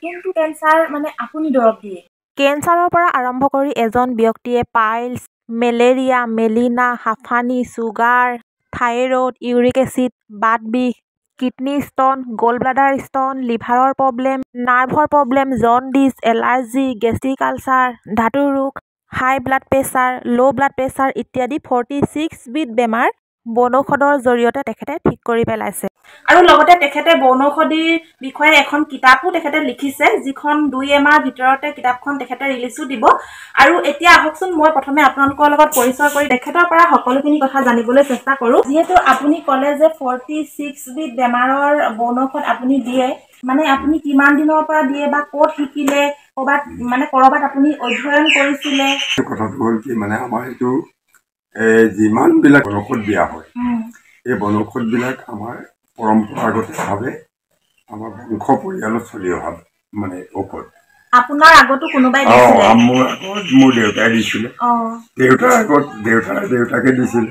কোনটো কেঞ্চাৰ মানে আপুনি দৰৱ দিয়ে? কেঞ্চাৰৰ পৰা আৰম্ভ কৰি এজন ব্যক্তিয়ে পাইলছ, মেলেৰিয়া, মেলিনা, হাঁফানি, ছুগাৰ, থাইৰয়ড, ইউৰিক এচিড, বাত বিষ, কিডনী ষ্টন, গলব্লাডাৰ ষ্টন, লিভাৰৰ প্ৰব্লেম, নাৰ্ভৰ problem, jaundice, allergy, gastric ulcer, ধাতুৰ ৰোগ, high blood pressure, low' blood pressure ইত্যাদি 46 বিধ বেমাৰ বনৌষধৰ জৰিয়তে তেখেতে ঠিক কৰি পেলাইছে। আৰু লগতে তেখেতে বনৌষধিৰ বিষয়ে এখন কিতাপো তেখেতে লিখিছে, যিখন 2 মাহৰ ভিতৰতে কিতাপখন তেখেতে ৰিলিজো দিব। আৰু এতিয়া আহকচোন মই প্ৰথমে আপোনালোকৰ লগত পৰিচয় কৰি তেখেতৰ পৰা সকলোখিনি কথা জানিবলৈ চেষ্টা কৰোঁ। যিহেতু আপুনি ক'লে যে 46 বিধ বেমাৰৰ বনৌষধ আপুনি দিয়ে, মানে আপুনি কিমান দিনৰ পৰা দিয়ে বা ক'ত শিকিলে, ক'ৰবাত আপুনি অধ্যয়ন কৰিছিলে? কথাটো হ'ল কি, মানে আমাৰ এইটো যিমানবিলাক বনৌষধ দিয়া হয়, এই বনৌষধবিলাক আমাৰ পৰম্পৰাগতভাৱে আমাৰ বংশ পৰিয়ালত চলি অহা মানে ঔষধ। আপোনাৰ আগতো কোনোবাই দিছিলে? মোৰ আগত মোৰ দেউতাই দিছিলে, দেউতাৰ আগত দেউতাকে দিছিলে,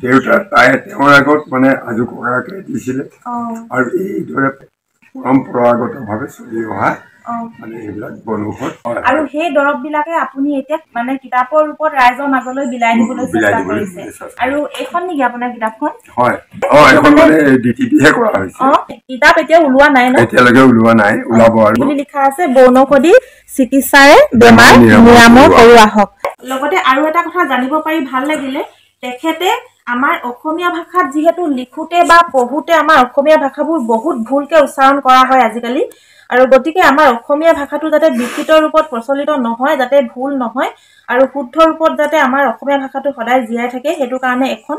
তেওঁৰ আগত মানে আজু ককাকে দিছিলে, আৰু এইদৰে পৰম্পৰাগতভাৱে চলি অহা মানে এইবিলাক বনৌষধ। আৰু সেই দৰৱ বিলাকে আপুনি এতিয়া মানে কিতাপৰ ৰূপত ৰাইজৰ মাজলৈ বিলাই দিবলৈ চেষ্টা কৰিছে। আৰু এইখন নেকি আপোনাৰ কিতাপখন? হয়, এখন মানে ডিটিপিহে কৰা হৈছে। কিতাপ এতিয়া ওলোৱা নাই ন? এতিয়ালৈকে ওলোৱা নাই, ওলাব আৰু। বুলি লিখা আছে, বনৌষধি চিকিৎসাৰে বেমাৰ নিৰাময় কৰোৱা হওক। লগতে আৰু এটা কথা জানিব পাৰি ভাল লাগিলে, তেখেতে আমাৰ অসমীয়া ভাষাত যিহেতু লিখোতে বা পঢ়োতে আমাৰ অসমীয়া ভাষাবোৰ বহুত ভুলকে উচ্চাৰণ কৰা হয় আজিকালি, আৰু গতিকে আমাৰ অসমীয়া ভাষাটো যাতে বিকৃত ৰূপত প্ৰচলিত নহয়, যাতে ভুল নহয়, আৰু শুদ্ধ ৰূপত যাতে আমাৰ অসমীয়া ভাষাটো সদায় জীয়াই থাকে, সেইটো কাৰণে এখন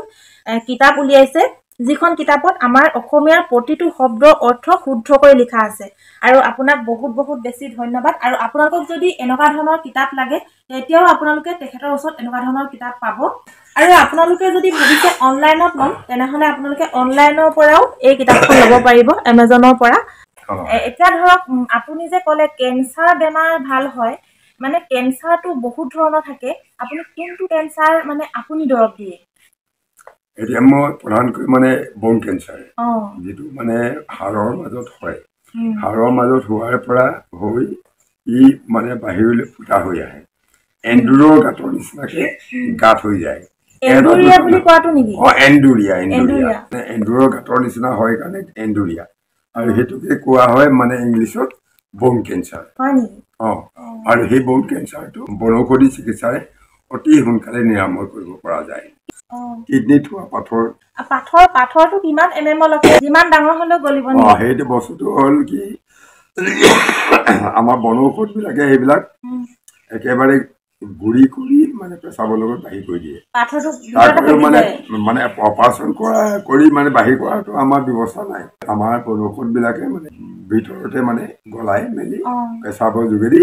কিতাপ উলিয়াইছে, যিখন কিতাপত আমাৰ অসমীয়াৰ প্ৰতিটো শব্দৰ অৰ্থ শুদ্ধকৈ লিখা আছে। আৰু আপোনাক বহুত বহুত বেছি ধন্যবাদ। আৰু আপোনালোকক যদি এনেকুৱা ধৰণৰ কিতাপ লাগে, তেতিয়াও আপোনালোকে তেখেতৰ ওচৰত এনেকুৱা ধৰণৰ কিতাপ পাব। আৰু আপোনালোকে যদি ভাবিছে অনলাইনত ল'ম, তেনেহ'লে আপোনালোকে অনলাইনৰ পৰাও এই কিতাপখন ল'ব পাৰিব, এমাজনৰ পৰা। এতিয়া ধৰক আপুনি যে ক'লে কেঞ্চাৰ বেমাৰ ভাল হয়, মানে কেঞ্চাৰটো বহুত ধৰণৰ থাকে, আপুনি কোনটো কেঞ্চাৰ মানে আপুনি দৰৱ দিয়ে? এতিয়া মই প্ৰধানকৈ মানে বন কেঞ্চাৰ, যিটো মানে হাড়ৰ মাজত হয়, হাড়ৰ মাজত হোৱাৰ পৰা হৈ ই মানে বাহিৰলৈ ফুটা হৈ আহে, এন্দুৰৰ গাঁতৰ নিচিনাকে গাঁত হৈ যায়। এন্দুৰিয়া বুলি কোৱাটো নেকি? এন্দুৰৰ গাঁতৰ নিচিনা হয় কাৰণে এন্দুৰিয়া, আৰু সেইটোকে কোৱা হয় মানে ইংলিছত বন কেঞ্চাৰ। আৰু সেই বন কেঞ্চাৰটো বনৌষধি চিকিৎসাৰে অতি সোনকালে নিৰাময় কৰিব পৰা যায়। কিডনীত হোৱা পাথৰটো কিমান mmলৈকে, যিমান ডাঙৰ হ'লেও গলিব নেকি? সেইটো বস্তুটো হ'ল কি, আমাৰ বনৌষধ বিলাকে সেইবিলাক একেবাৰে গুৰি কৰি মানে পেচাবৰ লগত বাহিৰ কৰি দিয়ে। তাৰপৰা মানে অপাৰেশ্যন কৰি মানে বাহিৰ কৰাটো আমাৰ ব্যৱস্থা নাই। আমাৰ বনৌষধ বিলাকে মানে ভিতৰতে মানে গলাই মেলি পেচাবৰ যোগেদি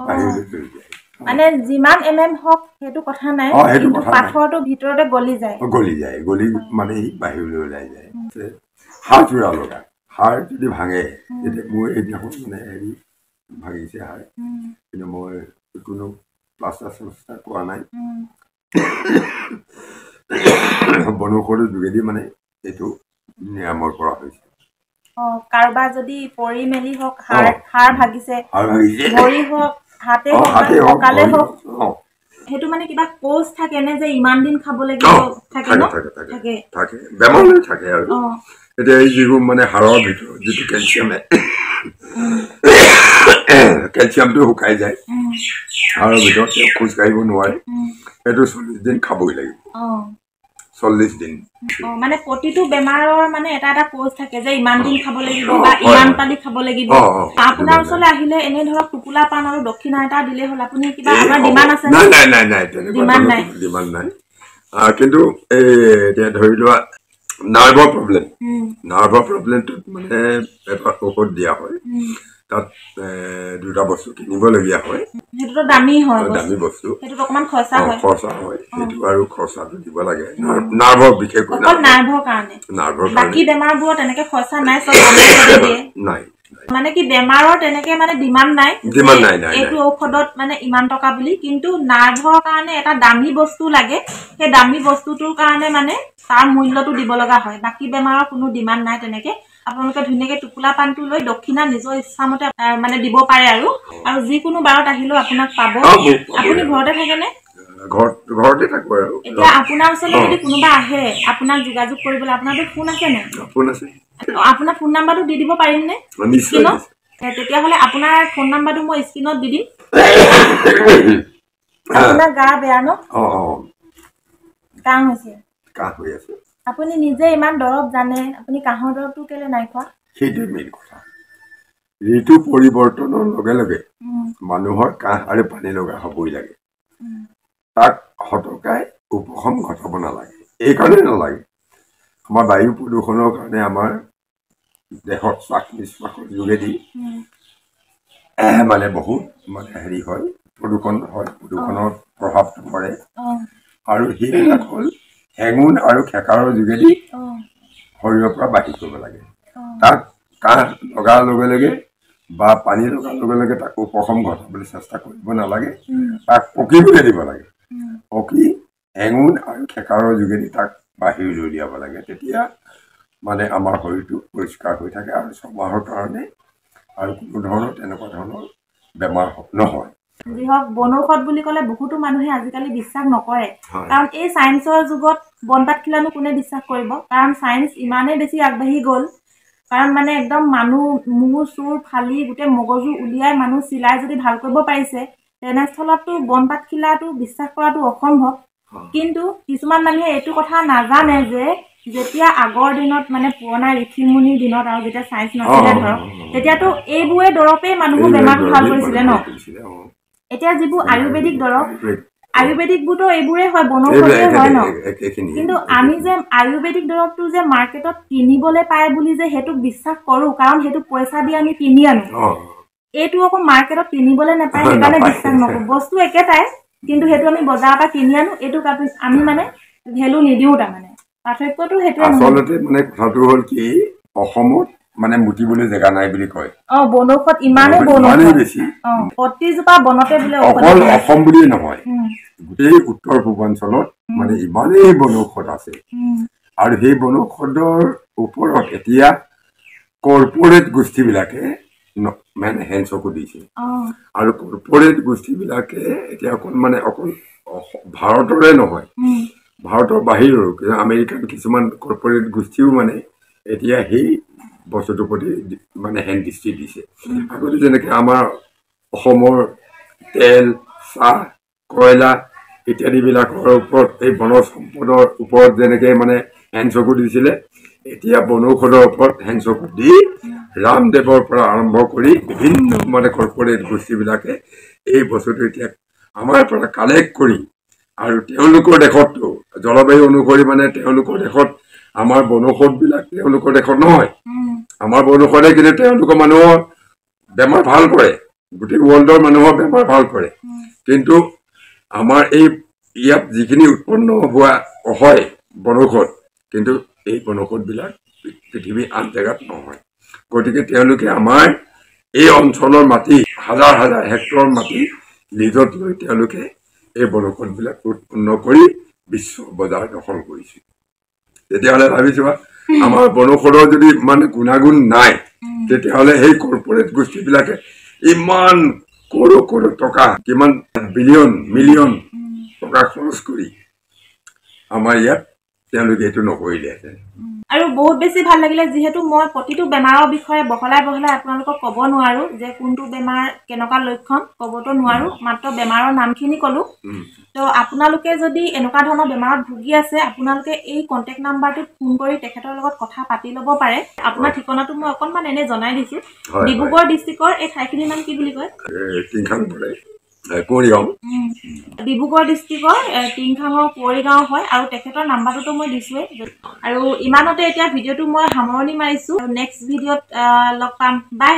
বাহিৰলৈ চলি যায়। মানে যিমান হওক সেইটো কথা নাই, কিন্তু পাথৰটো ভিতৰতে গলি যায়, গলি মানে বাহিৰলৈ ওলাই যায়। হাড় চূড়া লগা, হাড় যদি ভাঙে, এতিয়া মোৰ এইদিনাখন মানে হেৰি ভাঙিছে হাড়, কিন্তু মই কোনো প্লাষ্টাৰ চাষ্টাৰ কৰা নাই, বনৌষধৰ যোগেদি মানে এইটো নিৰাময় কৰা হৈছে। কাৰোবাৰ যদি পৰি মেলি হওক, হাড় ভাগিছে, ভৰি হওক, হাতে হওক, কঁকালে হওক, সেইটো মানে কিবা কোৰ্চ থাকে নে যে ইমান দিন খাব লাগিব? থাকে, বেমাৰলৈ থাকে। আৰু এতিয়া এই যিবোৰ মানে হাড়ৰ ভিতৰত যিটো কেলছিয়ামটো শুকাই যায়, হাড়ৰ ভিতৰত খোজ কাঢ়িব নোৱাৰে, সেইটো 40 দিন খাবই লাগিব। 40 দিন। মানে প্ৰতিটো বেমাৰৰ মানে এটা এটা কোৰ্চ থাকে যে ইমান দিন খাব লাগিব বা ইমান পালি খাব লাগিব। আপোনাৰ ওচৰলৈ আহিলে এনে ধৰক টোপোলা পাণ আৰু দক্ষিণা এটা দিলে হ'ল, আপুনি কিবা আপোনাৰ ডিমাণ্ড আছে? নাই, ডিমাণ্ড নাই। কিন্তু এই এতিয়া ধৰি লোৱা নাৰ্ভৰ প্ৰব্লেমটোত মানে এটা ঔষধ দিয়া হয়, তাত 2টা বস্তু কিনিবলগীয়া হয়। সেইটোতো দামী বস্তু, সেইটোত অকণমান খৰচা হয়, সেইটো আৰু খৰচাটো দিব লাগে। নাৰ্ভৰ বিশেষকৈ নাৰ্ভৰ কাৰণে, বাকী বেমাৰবোৰৰ তেনেকে খৰচা নাই, চব বনৌষধে দিয়ে। নাই, মানে কি বেমাৰৰ তেনেকে মানে ডিমাণ্ড নাই এইটো ঔষধত মানে ইমান টকা বুলি, কিন্তু নাৰ্ভৰ কাৰণে এটা দামী বস্তু লাগে, সেই দামী বস্তুটোৰ কাৰণে মানে তাৰ মূল্যটো দিব লগা হয়। বাকী বেমাৰৰ কোনো ডিমাণ্ড নাই তেনেকে। আপোনালোকে ধুনীয়াকে টোপোলা পাণটো লৈ দক্ষিণা নিজৰ ইচ্ছামতে মানে দিব পাৰে আৰু যিকোনো বাৰত আহিলেও আপোনাক পাব আপুনি ঘৰতে থাকেনে ঘৰতে থাকো আৰু এতিয়া আপোনাৰ ওচৰলৈ যদি কোনোবা আহে আপোনাক যোগাযোগ কৰিবলৈ আপোনাৰটো ফোন আছে নে ফোন আছে আপোনাৰ ফোন নাম্বাৰটো দি দিব পাৰিমনে নিশ্চয় তেতিয়াহ'লে আপোনাৰ ফোন নাম্বাৰটো মই স্ক্ৰীনত দি দিম আপোনাৰ গা বেয়া ন কাহ হৈছে কাহ হৈ আছে আপুনি নিজে ইমান দৰৱ জানে আপুনি কাহৰ দৰৱটো কেলে নাই খোৱা সেইটোৱে মেইন কথা ঋতু পৰিৱৰ্তনৰ লগে লগে মানুহৰ কাহ আৰু পানী লগা হ'বই লাগে তাক হতকাই উপশম ঘটাব নালাগে এইকাৰণে নালাগে আমাৰ বায়ু প্ৰদূষণৰ কাৰণে আমাৰ দেহত শ্বাস নিশ্বাসৰ যোগেদি মানে বহুত মানে হেৰি হয় প্ৰদূষণ হয় প্ৰদূষণৰ প্ৰভাৱটো পৰে আৰু সেইবিলাক হ'ল হেঙুন আৰু খেকাৰৰ যোগেদি শৰীৰৰ পৰা বাহিৰ কৰিব লাগে তাক কাহ লগাৰ লগে লগে বা পানী লগাৰ লগে লগে তাক উপশম ঘটাবলৈ চেষ্টা কৰিব নালাগে তাক পকিবলৈ দিব লাগে পকি হেঙুন আৰু খেকাৰৰ যোগেদি তাক বাহিৰ লৈ উলিয়াব লাগে তেতিয়া মানে আমাৰ শৰীৰটো পৰিষ্কাৰ হৈ থাকে আৰু ছমাহৰ কাৰণে আৰু কোনো ধৰণৰ তেনেকুৱা ধৰণৰ বেমাৰ নহয় যি হওক বনৌষধ বুলি ক'লে বহুতো মানুহে আজিকালি বিশ্বাস নকৰে কাৰণ এই সায়েন্সৰ যুগত বনপাত খিলানো কোনে বিশ্বাস কৰিব কাৰণ সায়েন্স ইমানেই বেছি আগবাঢ়ি গ'ল কাৰণ মানে একদম মানুহ মূৰ চুৰ ফালি গোটেই মগজু উলিয়াই মানুহ চিলাই যদি ভাল কৰিব পাৰিছে তেনেস্থলততো বনপাত খিলাটো বিশ্বাস কৰাটো অসম্ভৱ কিন্তু কিছুমান মানুহে এইটো কথা নাজানে যে যেতিয়া আগৰ দিনত মানে পুৰণা ঋষিমুনিৰ দিনত আৰু যেতিয়া সায়েন্স নাছিলে ধৰক তেতিয়াতো এইবোৰে দৰৱে মানুহৰ বেমাৰটো ভাল কৰিছিলে ন এতিয়া যিবোৰ আয়ুৰ্বেদিক দৰৱ আয়ুৰ্বেদিক বুটো এইবোৰে হয় বনৌষধে হয় ন কিন্তু আমি যে আয়ুৰ্বেদিক দৰৱটো যে মাৰ্কেটত কিনিবলৈ পায় বুলি যে সেইটো বিশ্বাস কৰোঁ কাৰণ সেইটো পইচা দি আমি কিনি আনো এইটো আকৌ মাৰ্কেটত কিনিবলৈ নাপায় সেইকাৰণে বিশ্বাস নকৰোঁ বস্তু একেটাই কিন্তু সেইটো আমি বজাৰৰ পৰা কিনি আনো এইটো আমি মানে ভেলু নিদিওঁ তাৰমানে পাৰ্থক্যটো সেইটোৱে আচলতে মানে কথাটো হ'ল কি অসমত মানে মুতিবলৈ জেগা নাই বুলি কয় বনৌষধ ইমানেই বনৌষধ বেছি প্ৰতিজোপা বনতে বোলে অকল অসম বুলিয়ে নহয় গোটেই উত্তৰ পূৰ্বাঞ্চলত মানে ইমানেই বনৌষধ আছে আৰু সেই বনৌষধৰ ওপৰত এতিয়া কৰ্পৰেট গোষ্ঠীবিলাকে মানে হেণ্ডচকু দিছে আৰু কৰ্পৰেট গোষ্ঠীবিলাকে এতিয়া অকল মানে অকল ভাৰতৰে নহয় ভাৰতৰ বাহিৰৰো আমেৰিকান কিছুমান কৰ্পৰেট গোষ্ঠীও মানে এতিয়া সেই বস্তুটোৰ প্ৰতি মানে হেণ্ড দৃষ্টি দিছে আগতে যেনেকৈ আমাৰ অসমৰ তেল চাহ কয়লা ইত্যাদিবিলাকৰ ওপৰত এই বনজ সম্পদৰ ওপৰত যেনেকৈ মানে হেণ্ডচকু দিছিলে এতিয়া বনৌষধৰ ওপৰত হেণ্ডচকু দি ৰামদেৱৰ পৰা আৰম্ভ কৰি বিভিন্ন মানে কৰ্পৰেট গোষ্ঠীবিলাকে এই বস্তুটো এতিয়া আমাৰ পৰা কালেক্ট কৰি আৰু তেওঁলোকৰ দেশততো জলবায়ু অনুসৰি মানে তেওঁলোকৰ দেশত আমাৰ বনৌষধবিলাক তেওঁলোকৰ দেশত নহয় আমাৰ বনৌষধে কিন্তু তেওঁলোকৰ মানুহৰ বেমাৰ ভাল কৰে গোটেই ৱৰ্ল্ডৰ মানুহৰ বেমাৰ ভাল কৰে কিন্তু আমাৰ এই ইয়াত যিখিনি উৎপন্ন হোৱা হয় বনৌষধ কিন্তু এই বনৌষধবিলাক পৃথিৱীৰ আন জেগাত নহয় গতিকে তেওঁলোকে আমাৰ এই অঞ্চলৰ মাটি হাজাৰ হাজাৰ হেক্টৰ মাটি লিজত লৈ তেওঁলোকে এই বনৌষধবিলাক উৎপন্ন কৰি বিশ্ব বজাৰ দখল কৰিছে তেতিয়াহ'লে ভাবিছো আমাৰ বনৌষধৰ যদি মানে গুণাগুণ নাই তেতিয়াহ'লে সেই কৰ্পৰেট গোষ্ঠীবিলাকে ইমান কৰোৰ টকা কিমান বিলিয়ন মিলিয়ন টকা খৰচ কৰি আমাৰ ইয়াত তেওঁলোকে এইটো নকৰিলেহেঁতেন আৰু বহুত বেছি ভাল লাগিলে যিহেতু মই প্ৰতিটো বেমাৰৰ বিষয়ে বহলাই আপোনালোকক ক'ব নোৱাৰো যে কোনটো বেমাৰ কেনেকুৱা লক্ষণ ক'বতো নোৱাৰো মাত্ৰ বেমাৰৰ নামখিনি ক'লো তো আপোনালোকে যদি এনেকুৱা ধৰণৰ বেমাৰত ভুগি আছে আপোনালোকে এই কন্টেক্ট নাম্বাৰটোত ফোন কৰি তেখেতৰ লগত কথা পাতি ল'ব পাৰে আপোনাৰ ঠিকনাটো মই অকণমান এনে জনাই দিছোঁ ডিব্ৰুগড় ডিষ্ট্ৰিক্টৰ এই ঠাইখিনিৰ নাম কি বুলি কয় ডিব্ৰুগড় ডিষ্ট্ৰিক্টৰ টিংখাঙৰ কুঁৱৰীগাঁও হয় আৰু তেখেতৰ নাম্বাৰটোতো মই দিছোঁৱেই আৰু ইমানতে এতিয়া ভিডিঅ'টো মই সামৰণি মাৰিছোঁ নেক্সট ভিডিঅ'ত লগ পাম বাই